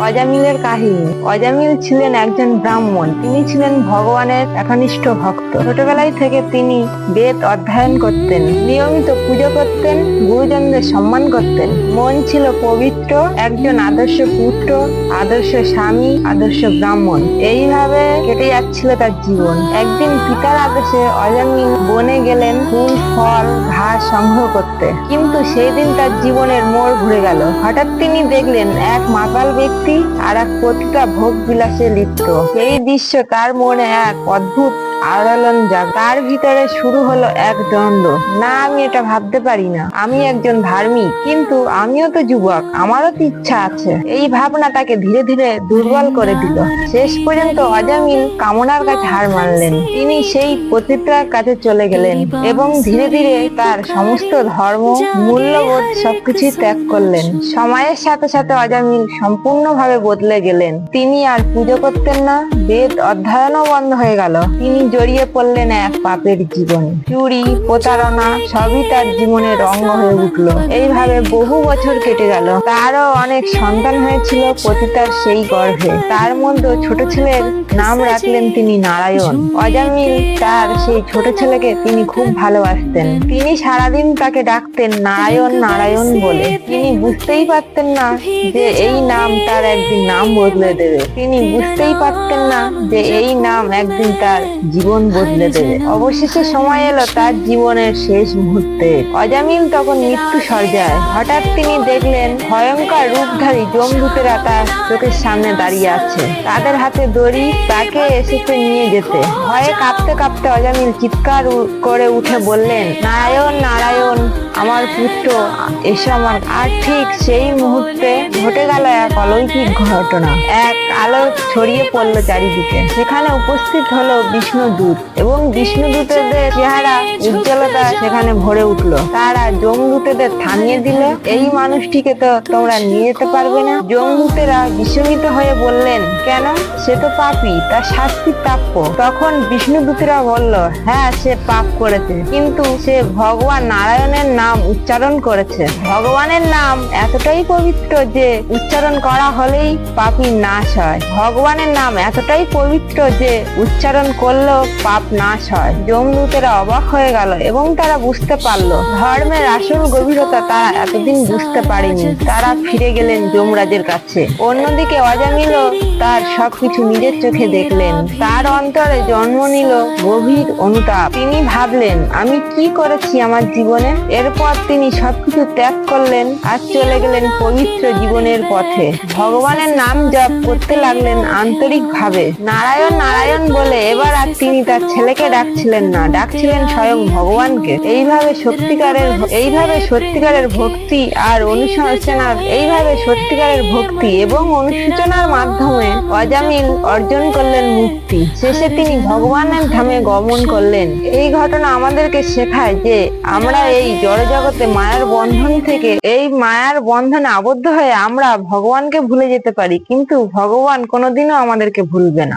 অজামিলের কাহিনী। অজামিল ছিলেন একজন ব্রাহ্মণ। তিনি ছিলেন ভগবানের একনিষ্ঠ ভক্ত। ছোটবেলায় থেকে তিনি বেদ অধ্যয়ন করতেন, নিয়মিত পুজো করতেন, গুরুজনদের সম্মান করতেন। মন ছিল পবিত্র, একজন আদর্শ পুত্র, আদর্শ স্বামী, আদর্শ ব্রাহ্মণ। এইভাবে কেটে যাচ্ছিল তার জীবন। একদিন পিতার আদেশে অজামিল বনে গেলেন ফুল, ফল, ঘাস সংগ্রহ করতে। কিন্তু সেই দিন তার জীবনের মোড় ঘুরে গেল। হঠাৎ তিনি দেখলেন এক মাতাল ব্যক্তি আর এক পতিতা ভোগ বিলাসে লিপ্ত। এই দৃশ্য তার মনে এক অদ্ভুত আলোড়ন জাগ। তার ভিতরে শুরু হলো এক দ্বন্দ্ব। না, আমি এটা ভাবতে পারি না। আমি একজন ধার্মিক, কিন্তু আমিও তো যুবক, আমারও তো ইচ্ছা আছে। এই ভাবনা তাকে ধীরে ধীরে দুর্বল করে দিল। শেষ পর্যন্ত অজামিল কামনার কাছে হার মানলেন। তিনি সেই পতিতার কাছে চলে গেলেন এবং ধীরে ধীরে তার সমস্ত ধর্ম, মূল্যবোধ সবকিছু ত্যাগ করলেন। সময়ের সাথে সাথে অজামিল সম্পূর্ণভাবে বদলে গেলেন। তিনি আর পুজো করতেন না, বেদ অধ্যয়নও বন্ধ হয়ে গেল। তিনি জড়িয়ে পড়লেন এক পাপের জীবনে। চুরি, প্রতারণা সবই তার জীবনের অঙ্গ হয়ে উঠল। এইভাবে বহু বছর কেটে গেল। তারও অনেক সন্তান হয়েছিল পতিতার সেই গর্ভে। তার মধ্যে ছোট ছেলের নাম রাখলেন তিনি নারায়ণ। অজামিল তার সেই ছোট ছেলেকে তিনি খুব ভালোবাসতেন। তিনি সারাদিন তাকে ডাকতেন নারায়ণ নারায়ণ বলে। তিনি বুঝতেই পারতেন না যে এই নাম তার একদিন নাম বদলে দেবে। তিনি বুঝতেই পারতেন না যে এই নাম একদিন তার জীবন বদলে দেবে। অবশেষে সময় এলো তার জীবনের শেষ মুহূর্তে। অজামিল তখন মৃত্যু সজ্জায়। হঠাৎ তিনি দেখলেন ভয়ঙ্কর রূপধারী যমদূতেরা তার চোখের সামনে দাঁড়িয়ে আছে। তাদের হাতে দড়ি, তাকে এসেছে নিয়ে যেতে। ভয়ে কাঁপতে কাঁপতে অজামিল চিৎকার করে উঠে বললেন, নারায়ণ নারায়ণ, আমার পুত্র, এসো আমার। আর ঠিক সেই মুহূর্তে ঘটে গেল এক অলৌকিক ঘটনা। এক আলো ছড়িয়ে পড়লো চারিদিকে। সেখানে উপস্থিত হলো বিষ্ণুদূত এবং বিষ্ণুদূতদের চেহারা উজ্জ্বলতা সেখানে ভরে উঠলো। তারা যমদূতদের থামিয়ে দিল। এই মানুষটিকে তো তোমরা নিয়ে যেতে পারবে না। যমদূতেরা বিস্মিত হয়ে বললেন, কেন? সে তো পাপী, তার শাস্তি প্রাপ্য। তখন বিষ্ণুদূতেরা বলল, হ্যাঁ, সে পাপ করেছে, কিন্তু সে ভগবান নারায়ণের নাম উচ্চারণ করেছে। ভগবানের নাম এতটাই পবিত্র যে উচ্চারণ করা হলেই পাপী নাশ হয়। ভগবানের নাম এতটাই পবিত্র যে উচ্চারণ করলেও পাপ নাশ হয়। যমদূতেরা অবাক হয়ে গেল এবং তারা বুঝতে পারলো ধর্মের আসল গভীরতা তারা এতদিন বুঝতে পারেনি। তারা ফিরে গেলেন যমরাজের কাছে। অন্যদিকে অজামিলও তার সবকিছু নিজের চোখে দেখলেন। তার অন্তরে জন্ম নিল গভীর অনুতাপ। তিনি ভাবলেন, আমি কি করেছি আমার জীবনে? এরপর তিনি সবকিছু ত্যাগ করলেন আর চলে গেলেন পবিত্র জীবনের পথে। ভগবানের নাম জপ করতে লাগলেন আন্তরিক ভাবে, নারায়ণ নারায়ণ বলে। এবার আর তিনি তার ছেলেকে ডাকছিলেন না, ডাকছিলেন স্বয়ং ভগবানকে। এইভাবে সত্যিকারের ভক্তি এবং অনুশোচনার মাধ্যমে অজামিল অর্জন করলেন মুক্তি। শেষে তিনি ভগবানের ধামে গমন করলেন। এই ঘটনা আমাদেরকে শেখায় যে আমরা এই জড়জগতে মায়ার বন্ধনে আবদ্ধ হয়ে আমরা ভগবানকে ভুলে যেতে পারি, কিন্তু ভগবান কোনোদিনও আমাদেরকে ভুলবে না।